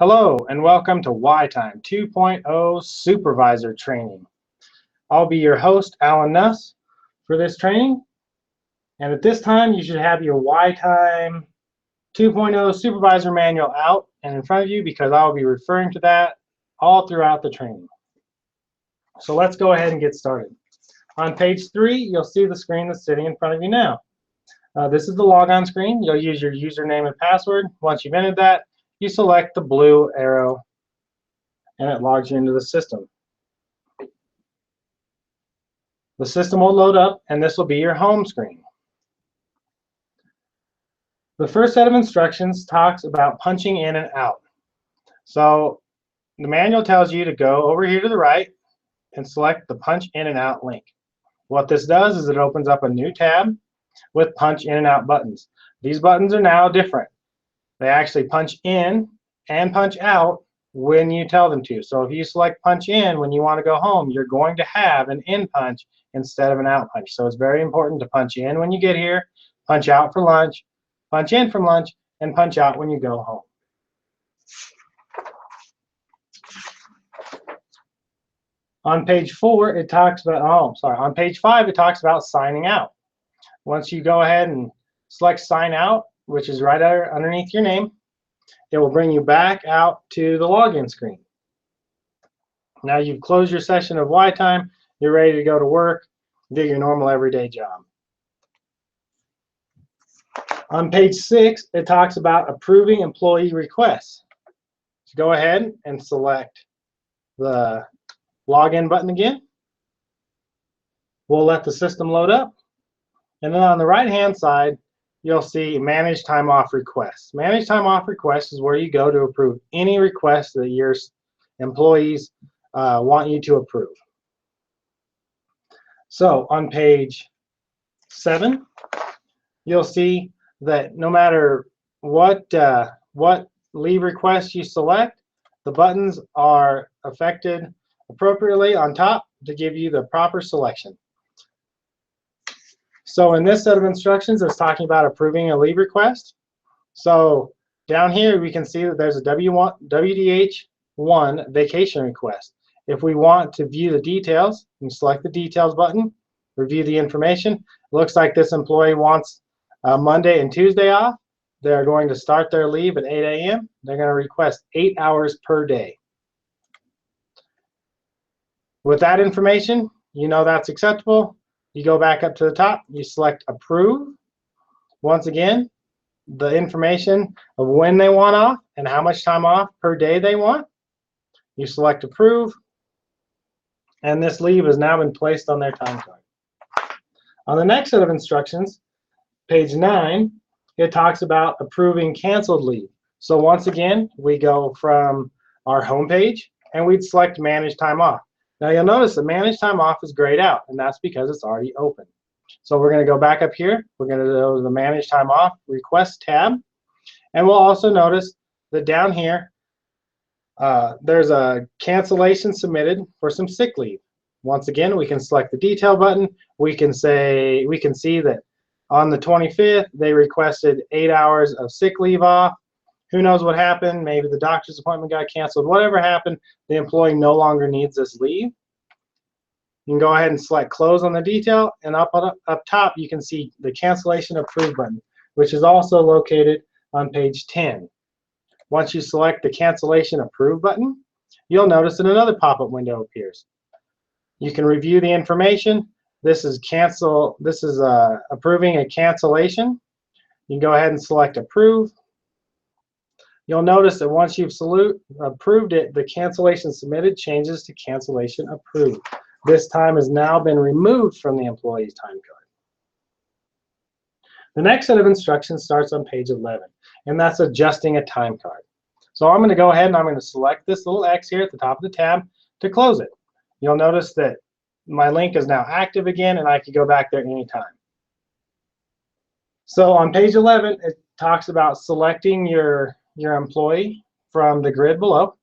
Hello and welcome to WyTime 2.0 Supervisor Training. I'll be your host, Alan Nuss, for this training. And at this time, you should have your WyTime 2.0 Supervisor Manual out and in front of you because I'll be referring to that all throughout the training. So let's go ahead and get started. On page 3, you'll see the screen that's sitting in front of you now. This is the logon screen. You'll use your username and password. Once you've entered that, you select the blue arrow and it logs you into the system. The system will load up and this will be your home screen. The first set of instructions talks about punching in and out. So the manual tells you to go over here to the right and select the punch in and out link. What this does is it opens up a new tab with punch in and out buttons. These buttons are now different. They actually punch in and punch out when you tell them to. So if you select punch in when you want to go home, you're going to have an in punch instead of an out punch. So it's very important to punch in when you get here, punch out for lunch, punch in from lunch, and punch out when you go home. On page 4, it talks about, on page 5, it talks about signing out. Once you go ahead and select sign out, which is right underneath your name, it will bring you back out to the login screen. Now you've closed your session of WyTime, you're ready to go to work, do your normal everyday job. On page 6, it talks about approving employee requests. So go ahead and select the login button again. We'll let the system load up. And then on the right-hand side, you'll see Manage Time Off Requests. Manage Time Off Requests is where you go to approve any request that your employees want you to approve. So on page 7, you'll see that no matter what leave request you select, the buttons are affected appropriately on top to give you the proper selection. So in this set of instructions, it's talking about approving a leave request. So down here, we can see that there's a WDH1 vacation request. If we want to view the details, we select the details button, review the information. It looks like this employee wants Monday and Tuesday off. They're going to start their leave at 8 a.m. They're going to request 8 hours per day. With that information, you know that's acceptable. You go back up to the top, you select approve. Once again, the information of when they want off and how much time off per day they want. You select approve, and this leave has now been placed on their time card. On the next set of instructions, page 9, it talks about approving canceled leave. So once again, we go from our home page and we'd select manage time off. Now you'll notice the manage time off is grayed out, and that's because it's already open. So we're going to go back up here. We're going to go to the manage time off request tab, and we'll also notice that down here there's a cancellation submitted for some sick leave. Once again, we can select the detail button. We can see that on the 25th they requested 8 hours of sick leave off. Who knows what happened? Maybe the doctor's appointment got canceled. Whatever happened, the employee no longer needs this leave. You can go ahead and select close on the detail, and up top you can see the cancellation approved button, which is also located on page 10. Once you select the cancellation approved button, you'll notice that another pop-up window appears. You can review the information. This is approving a cancellation. You can go ahead and select approve. You'll notice that once you've approved it, the cancellation submitted changes to cancellation approved. This time has now been removed from the employee's time card. The next set of instructions starts on page 11, and that's adjusting a time card. So I'm going to go ahead and I'm going to select this little X here at the top of the tab to close it. You'll notice that my link is now active again, and I can go back there anytime. So on page 11, it talks about selecting your employee from the grid below.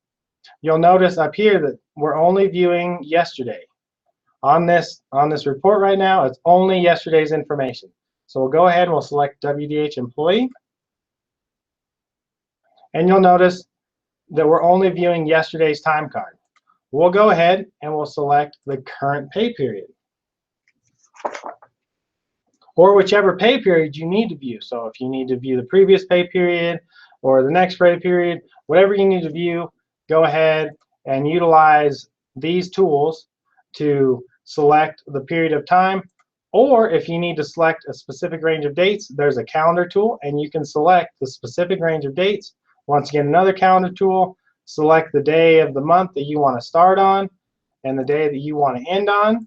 You'll notice up here that we're only viewing yesterday. On this report right now, it's only yesterday's information. So we'll go ahead and we'll select WDH employee. And you'll notice that we're only viewing yesterday's time card. We'll go ahead and we'll select the current pay period, or whichever pay period you need to view. So if you need to view the previous pay period or the next pay period, whatever you need to view, go ahead and utilize these tools to select the period of time. Or if you need to select a specific range of dates, there's a calendar tool and you can select the specific range of dates. Once again, another calendar tool, select the day of the month that you want to start on and the day that you want to end on.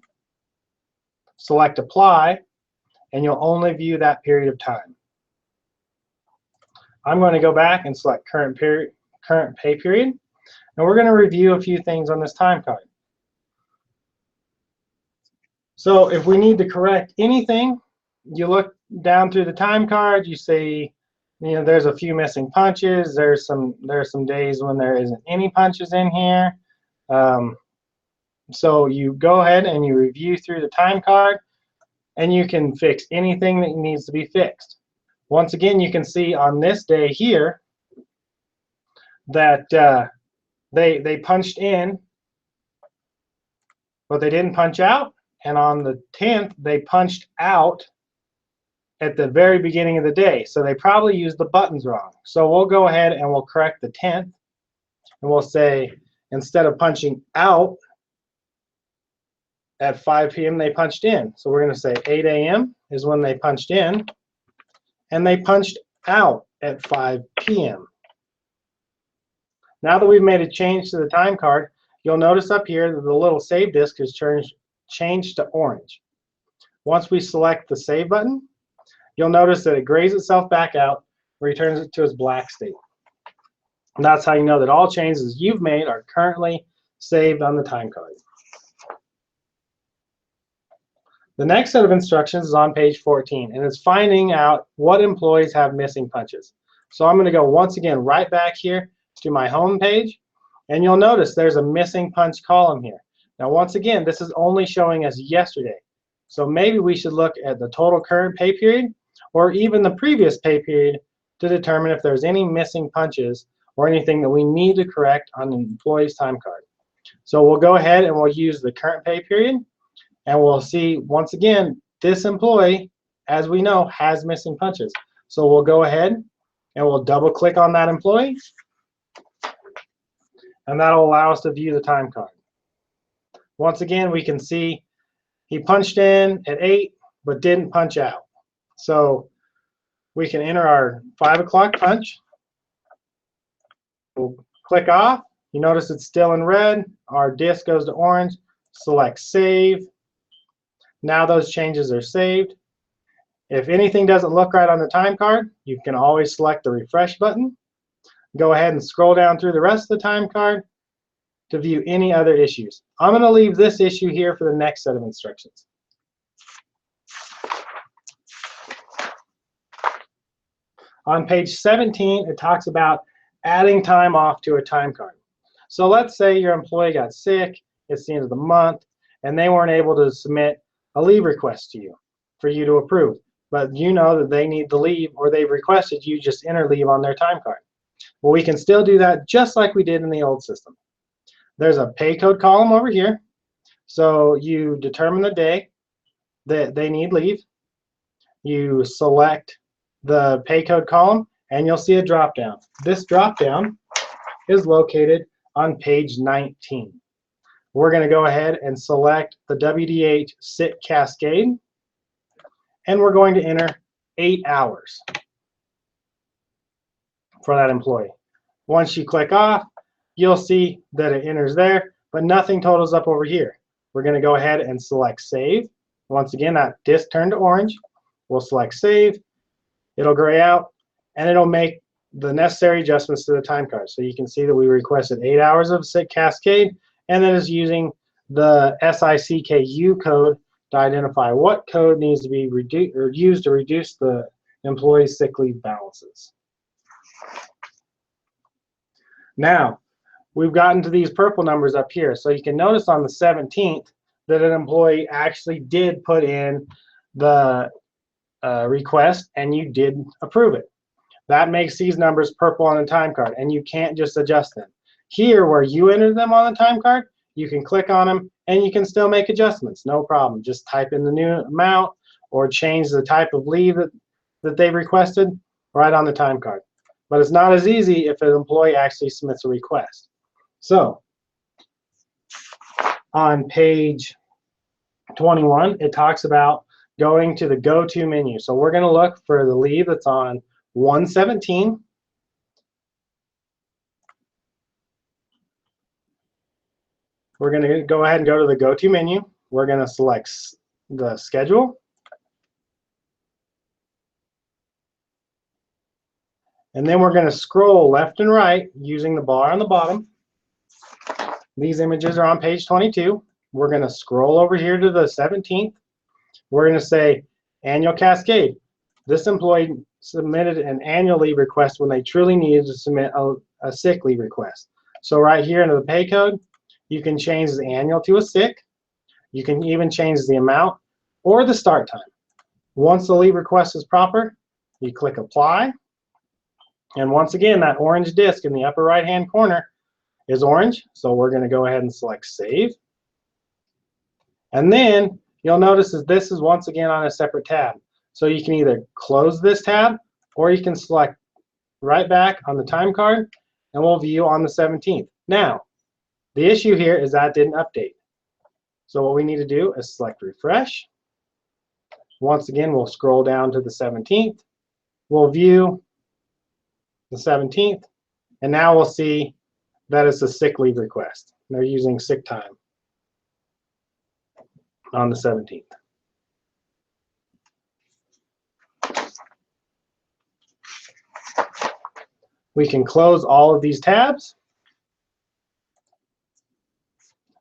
Select apply, and you'll only view that period of time. I'm going to go back and select current pay period, and we're going to review a few things on this time card. So if we need to correct anything, you look down through the time card, you see, there's a few missing punches. There's some days when there isn't any punches in here. So you go ahead and you review through the time card, and you can fix anything that needs to be fixed. Once again, you can see on this day here that they punched in, but they didn't punch out. And on the 10th, they punched out at the very beginning of the day. So they probably used the buttons wrong. So we'll go ahead and we'll correct the 10th. And we'll say, instead of punching out at 5 p.m., they punched in. So we're going to say 8 a.m. is when they punched in, and they punched out at 5 p.m. Now that we've made a change to the time card, you'll notice up here that the little save disk has changed to orange. Once we select the save button, you'll notice that it grays itself back out, returns it to its black state. And that's how you know that all changes you've made are currently saved on the time card. The next set of instructions is on page 14, and it's finding out what employees have missing punches. So I'm going to go once again right back here to my home page, and you'll notice there's a missing punch column here. Now once again, this is only showing us yesterday. So maybe we should look at the total current pay period or even the previous pay period to determine if there's any missing punches or anything that we need to correct on an employee's time card. So we'll go ahead and we'll use the current pay period. And we'll see, once again, this employee, as we know, has missing punches. So we'll go ahead and we'll double click on that employee. And that'll allow us to view the time card. Once again, we can see he punched in at 8, but didn't punch out. So we can enter our 5 o'clock punch. We'll click off. You notice it's still in red. Our disk goes to orange. Select save. Now those changes are saved. If anything doesn't look right on the time card, you can always select the refresh button. Go ahead and scroll down through the rest of the time card to view any other issues. I'm going to leave this issue here for the next set of instructions. On page 17, it talks about adding time off to a time card. So let's say your employee got sick, it's the end of the month, and they weren't able to submit a leave request to you for you to approve. But you know that they need the leave, or they've requested you just enter leave on their time card. Well, we can still do that just like we did in the old system. There's a pay code column over here. So you determine the day that they need leave. You select the pay code column, and you'll see a drop down. This drop down is located on page 19. We're going to go ahead and select the WDH sit cascade, and we're going to enter 8 hours for that employee. Once you click off, you'll see that it enters there, but nothing totals up over here. We're going to go ahead and select save. Once again, that disk turned to orange. We'll select save. It'll gray out, and it'll make the necessary adjustments to the time card. So you can see that we requested 8 hours of sit cascade, and that is using the SICKU code to identify what code needs to be used to reduce the employee's sick leave balances. Now, we've gotten to these purple numbers up here. So you can notice on the 17th that an employee actually did put in the request and you did approve it. That makes these numbers purple on the time card, and you can't just adjust them. Here, where you enter them on the time card, you can click on them, and you can still make adjustments, no problem. Just type in the new amount or change the type of leave that they've requested right on the time card. But it's not as easy if an employee actually submits a request. So on page 21, it talks about going to the go-to menu. So we're going to look for the leave that's on 117. We're going to go ahead and go to the go-to menu. We're going to select the schedule. And then we're going to scroll left and right using the bar on the bottom. These images are on page 22. We're going to scroll over here to the 17th. We're going to say annual cascade. This employee submitted an annual leave request when they truly needed to submit a sick leave request. So right here into the pay code, you can change the annual to a sick. You can even change the amount or the start time. Once the leave request is proper, you click apply. And once again, that orange disc in the upper right-hand corner is orange. So we're going to go ahead and select save. And then you'll notice that this is once again on a separate tab. So you can either close this tab or you can select right back on the time card and we'll view on the 17th. Now, the issue here is that didn't update. So what we need to do is select refresh. Once again, we'll scroll down to the 17th. We'll view the 17th, and now we'll see that it's a sick leave request. They're using sick time on the 17th. We can close all of these tabs,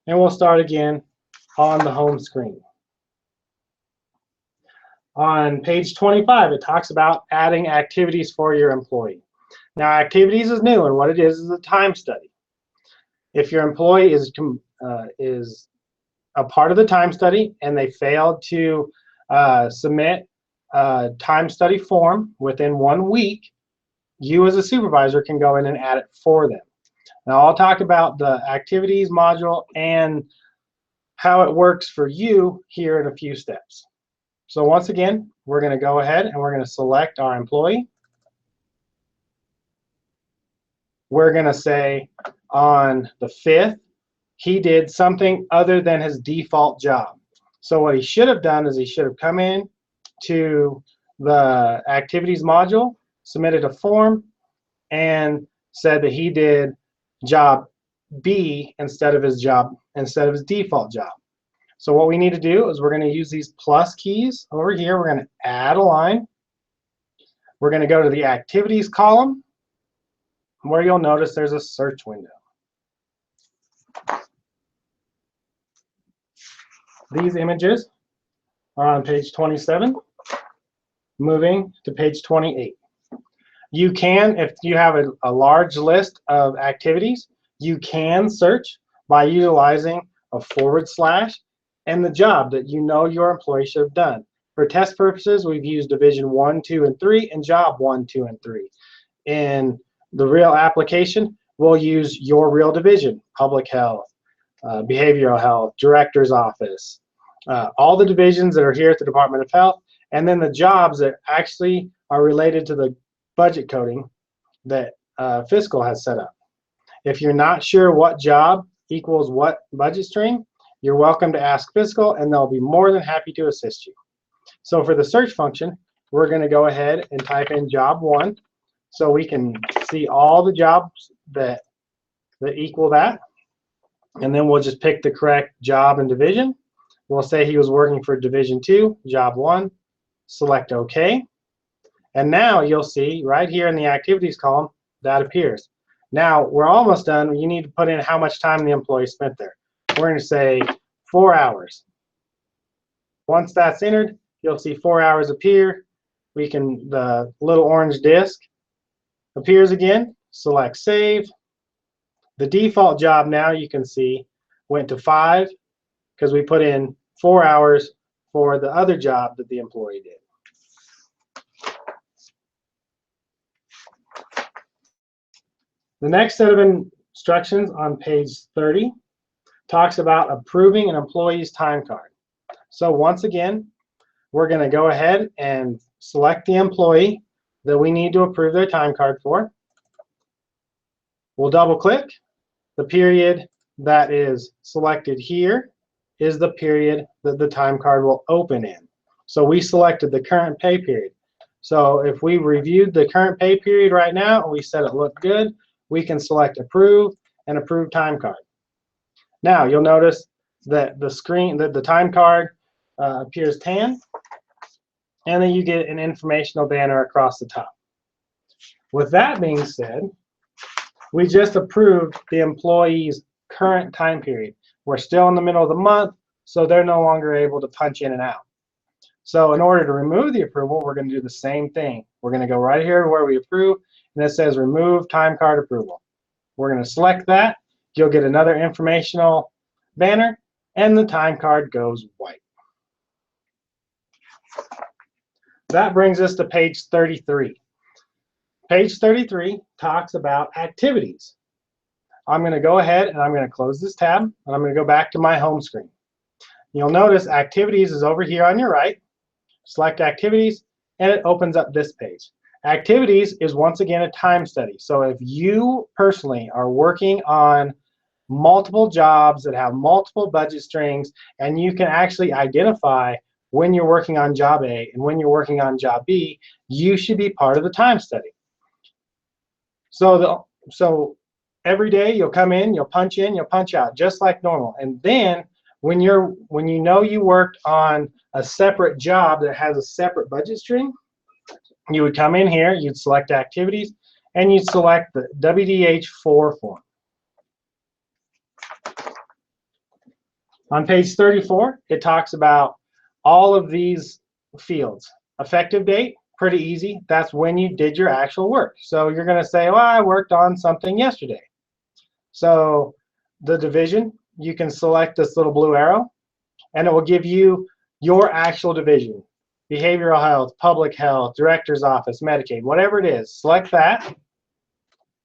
and we'll start again on the home screen. On page 25, it talks about adding activities for your employee. Now, activities is new, and what it is a time study. If your employee is a part of the time study and they failed to submit a time study form within 1 week, you as a supervisor can go in and add it for them. Now, I'll talk about the activities module and how it works for you here in a few steps. So once again, we're going to go ahead and we're going to select our employee. We're going to say on the 5th, he did something other than his default job. So what he should have done is he should have come in to the activities module, submitted a form, and said that he did job B instead of his default job. So what we need to do is we're going to use these plus keys over here. We're going to add a line. We're going to go to the activities column, where you'll notice there's a search window. These images are on page 27, moving to page 28. You can, if you have a large list of activities, you can search by utilizing a / and the job that you know your employee should have done. For test purposes, we've used division 1, 2, and 3 and job 1, 2, and 3. In the real application, we'll use your real division, public health, behavioral health, director's office, all the divisions that are here at the Department of Health, and then the jobs that actually are related to the budget coding that fiscal has set up. If you're not sure what job equals what budget stream, you're welcome to ask fiscal and they'll be more than happy to assist you. So for the search function, we're going to go ahead and type in job 1 so we can see all the jobs that equal that. And then we'll just pick the correct job and division. We'll say he was working for division 2, job 1, select OK. And now you'll see right here in the activities column that appears. Now we're almost done. You need to put in how much time the employee spent there. We're going to say 4 hours. Once that's entered, you'll see 4 hours appear. The little orange disc appears again. Select save. The default job now you can see went to 5 because we put in 4 hours for the other job that the employee did. The next set of instructions on page 30 talks about approving an employee's time card. So once again, we're going to go ahead and select the employee that we need to approve their time card for. We'll double click. The period that is selected here is the period that the time card will open in. So we selected the current pay period. So if we reviewed the current pay period right now and we said it looked good, we can select approve and approve time card. Now you'll notice that the time card appears tan, and then you get an informational banner across the top. With that being said, we just approved the employee's current time period. We're still in the middle of the month, so they're no longer able to punch in and out. So in order to remove the approval, we're going to do the same thing. We're going to go right here where we approve, and it says remove time card approval. We're going to select that. You'll get another informational banner, and the time card goes white. That brings us to page 33. Page 33 talks about activities. I'm going to go ahead and I'm going to close this tab, and I'm going to go back to my home screen. You'll notice activities is over here on your right. Select activities, and it opens up this page. Activities is once again a time study. So if you personally are working on multiple jobs that have multiple budget strings, and you can actually identify when you're working on job A and when you're working on job B, you should be part of the time study. So every day you'll come in, you'll punch out, just like normal. And then when you know you worked on a separate job that has a separate budget string, you would come in here, you'd select activities, and you'd select the WDH4 form. On page 34, it talks about all of these fields. Effective date, pretty easy. That's when you did your actual work. So you're going to say, well, I worked on something yesterday. So the division, you can select this little blue arrow, and it will give you your actual division. Behavioral health, public health, director's office, Medicaid, whatever it is. Select that.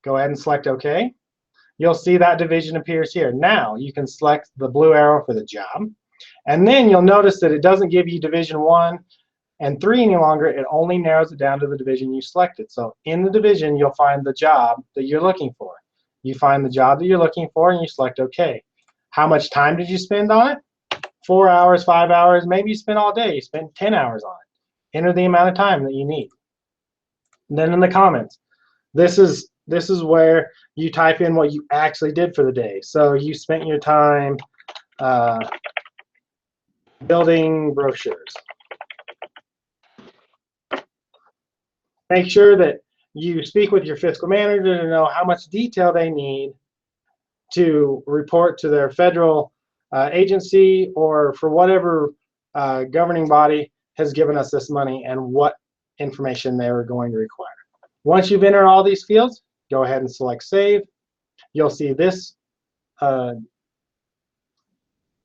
Go ahead and select OK. You'll see that division appears here. Now you can select the blue arrow for the job. And then you'll notice that it doesn't give you division 1 and 3 any longer. It only narrows it down to the division you selected. So in the division, you'll find the job that you're looking for. You find the job that you're looking for, and you select OK. How much time did you spend on it? 4 hours, 5 hours, maybe you spent all day. You spent 10 hours on it. Enter the amount of time that you need. And then in the comments, this is where you type in what you actually did for the day. So you spent your time building brochures. Make sure that you speak with your fiscal manager to know how much detail they need to report to their federal agency or for whatever governing body has given us this money and what information they were going to require. Once you've entered all these fields, go ahead and select Save. You'll see this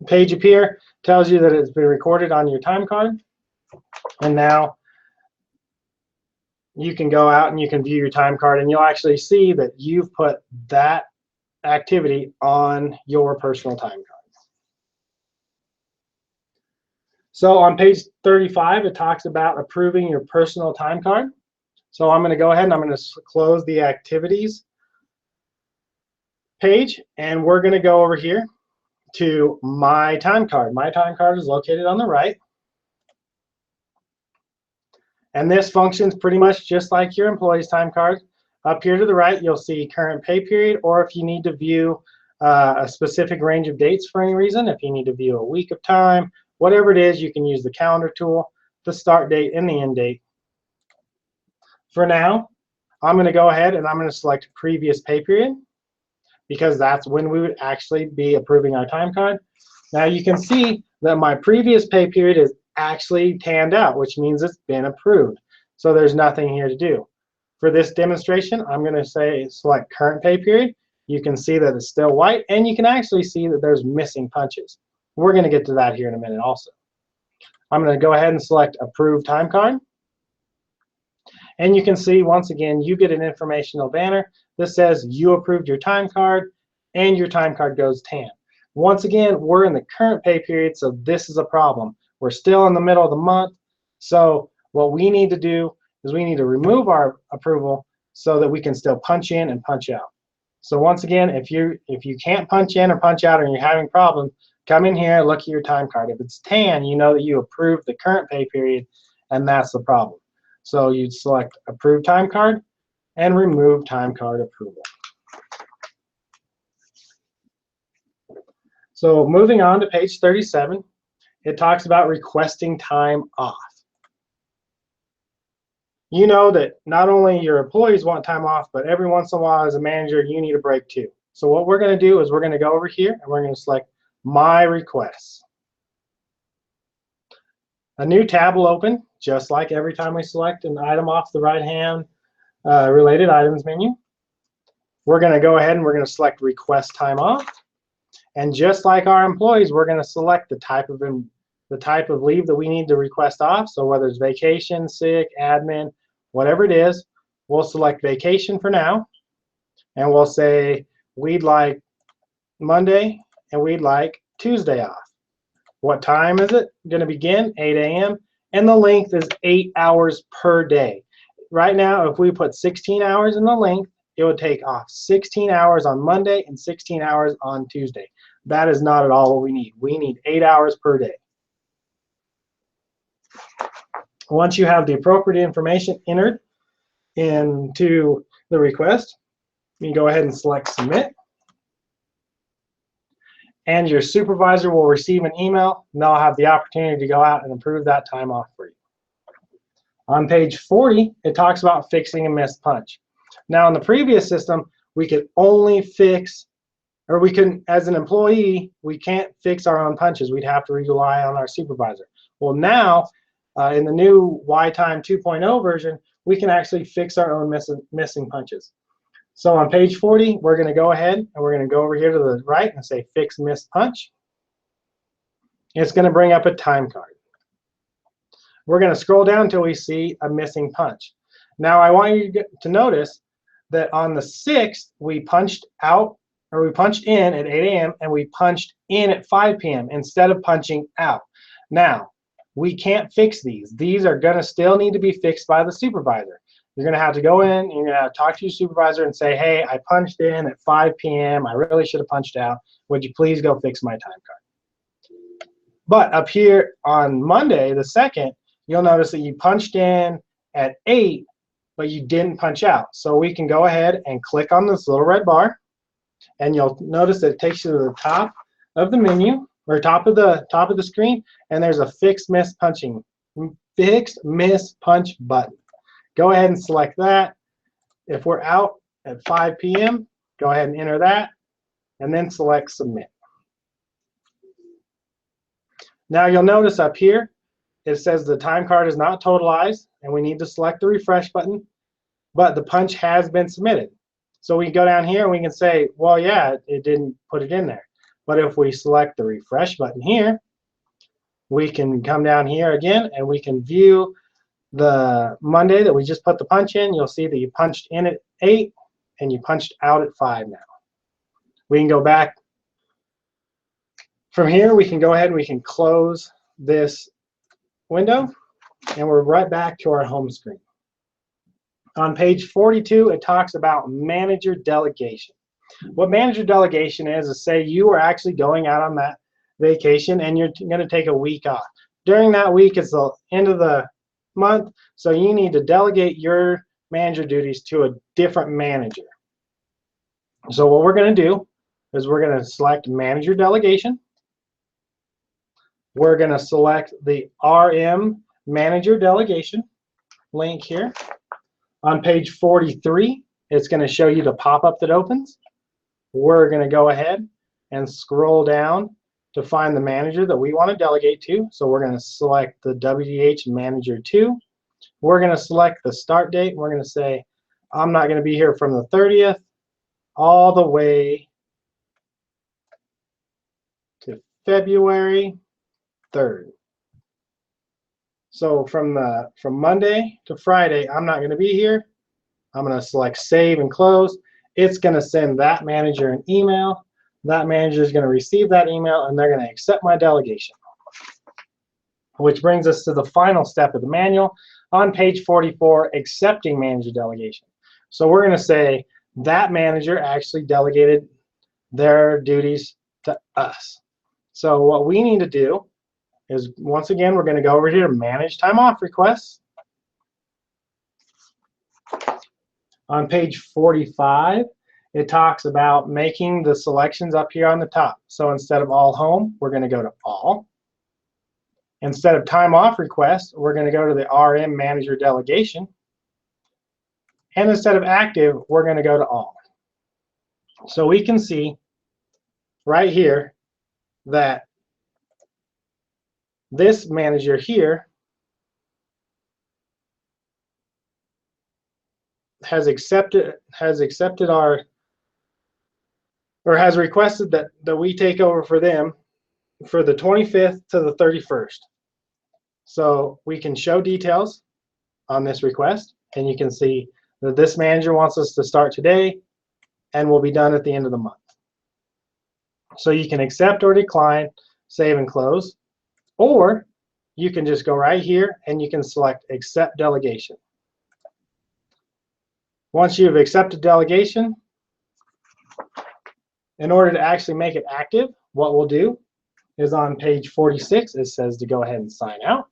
page appear. Tells you that it's been recorded on your time card. And now you can go out and you can view your time card, and you'll actually see that you've put that activity on your personal time card. So on page 35, it talks about approving your personal time card. So I'm going to go ahead and I'm going to close the activities page, and we're going to go over here to my time card. My time card is located on the right. And this functions pretty much just like your employee's time card. Up here to the right, you'll see current pay period, or if you need to view a specific range of dates for any reason, if you need to view a week of time, whatever it is, you can use the calendar tool, the start date and the end date. For now, I'm going to go ahead and I'm going to select previous pay period, because that's when we would actually be approving our time card. Now you can see that my previous pay period is actually tanned out, which means it's been approved. So there's nothing here to do. For this demonstration, I'm going to say select current pay period. You can see that it's still white, and you can actually see that there's missing punches. We're going to get to that here in a minute also. I'm going to go ahead and select approve time card. And you can see, once again, you get an informational banner that says you approved your time card, and your time card goes tan. Once again, we're in the current pay period, so this is a problem. We're still in the middle of the month, so what we need to do is we need to remove our approval so that we can still punch in and punch out. So once again, if you can't punch in or punch out and you're having problems, come in here, look at your time card. If it's tan, you know that you approved the current pay period, and that's the problem. So you'd select Approve Time Card and Remove Time Card Approval. So moving on to page 37, it talks about requesting time off. You know that not only your employees want time off, but every once in a while as a manager, you need a break too. So what we're going to do is we're going to go over here and we're going to select My Requests. A new tab will open, just like every time we select an item off the right-hand Related Items menu. We're going to go ahead and we're going to select Request Time Off. And just like our employees, we're going to select the type of leave that we need to request off. So whether it's vacation, sick, admin, whatever it is, we'll select vacation for now. And we'll say we'd like Monday and we'd like Tuesday off. What time is it going to begin? 8 a.m. And the length is 8 hours per day. Right now, if we put 16 hours in the length, it would take off 16 hours on Monday and 16 hours on Tuesday. That is not at all what we need. We need 8 hours per day. Once you have the appropriate information entered into the request, you go ahead and select Submit. And your supervisor will receive an email, and they'll have the opportunity to go out and approve that time off for you. On page 40, it talks about fixing a missed punch. Now, in the previous system, we could only fix, or we can, as an employee, we can't fix our own punches. We'd have to rely on our supervisor. Well, now, in the new WyTime 2.0 version, we can actually fix our own missing punches. So on page 40, we're going to go ahead and we're going to go over here to the right and say Fix Missed Punch. It's going to bring up a time card. We're going to scroll down until we see a missing punch. Now I want you to notice that on the 6th, we punched out, or we punched in at 8 a.m. and we punched in at 5 p.m. instead of punching out. Now, we can't fix these. These are going to still need to be fixed by the supervisor. You're going to have to go in, you're going to have to talk to your supervisor and say, hey, I punched in at 5 p.m. I really should have punched out. Would you please go fix my time card? But up here on Monday, the 2nd, you'll notice that you punched in at 8, but you didn't punch out. So we can go ahead and click on this little red bar, and you'll notice that it takes you to the top of the menu, or top of the screen, and there's a Fix Miss Punch button. Go ahead and select that. If we're out at 5 p.m., go ahead and enter that, and then select Submit. Now you'll notice up here, it says the time card is not totalized, and we need to select the refresh button, but the punch has been submitted. So we can go down here and we can say, well, yeah, it didn't put it in there. But if we select the refresh button here, we can come down here again and we can view the Monday that we just put the punch in. You'll see that you punched in at 8 and you punched out at 5 now. We can go back. From here, we can go ahead and we can close this window, and we're right back to our home screen. On page 42, it talks about manager delegation. What manager delegation is say you are actually going out on that vacation and you're going to take a week off. During that week, it's the end of the month, so you need to delegate your manager duties to a different manager. So what we're going to do is we're going to select manager delegation. We're going to select the RM manager delegation link here. On page 43, it's going to show you the pop-up that opens. We're going to go ahead and scroll down to find the manager that we want to delegate to. So we're going to select the WDH Manager 2. We're going to select the start date. We're going to say, I'm not going to be here from the 30th all the way to February 3rd. So from Monday to Friday, I'm not going to be here. I'm going to select save and close. It's going to send that manager an email. That manager is going to receive that email, and they're going to accept my delegation. Which brings us to the final step of the manual on page 44, accepting manager delegation. So we're going to say that manager actually delegated their duties to us. So what we need to do is, once again, we're going to go over here to manage time off requests. On page 45, it talks about making the selections up here on the top. So instead of all home, we're going to go to all. Instead of time off request, we're going to go to the RM manager delegation. And instead of active, we're going to go to all. So we can see right here that this manager here has accepted our, or has requested that we take over for them for the 25th to the 31st. So we can show details on this request, and you can see that this manager wants us to start today and will be done at the end of the month. So you can accept or decline, save and close, or you can just go right here and you can select accept delegation. Once you've accepted delegation, in order to actually make it active, what we'll do is on page 46, it says to go ahead and sign out.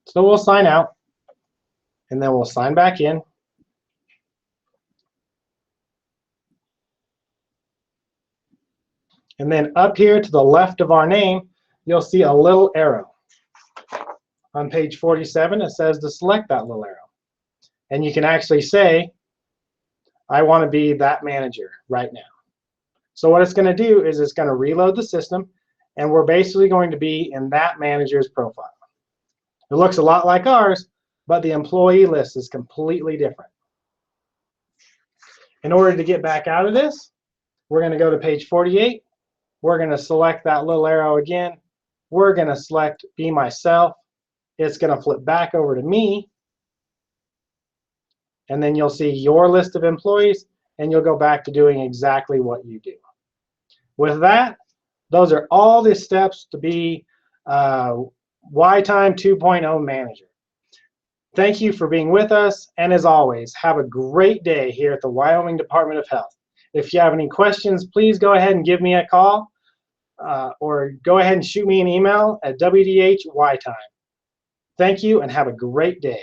So we'll sign out, and then we'll sign back in. And then up here to the left of our name, you'll see a little arrow. On page 47, it says to select that little arrow. And you can actually say, I want to be that manager right now. So what it's going to do is it's going to reload the system, and we're basically going to be in that manager's profile. It looks a lot like ours, but the employee list is completely different. In order to get back out of this, we're going to go to page 48. We're going to select that little arrow again. We're going to select Be Myself. It's going to flip back over to me. And then you'll see your list of employees, and you'll go back to doing exactly what you do. With that, those are all the steps to be WyTime 2.0 manager. Thank you for being with us, and as always, have a great day here at the Wyoming Department of Health. If you have any questions, please go ahead and give me a call, or go ahead and shoot me an email at WDH WyTime. Thank you, and have a great day.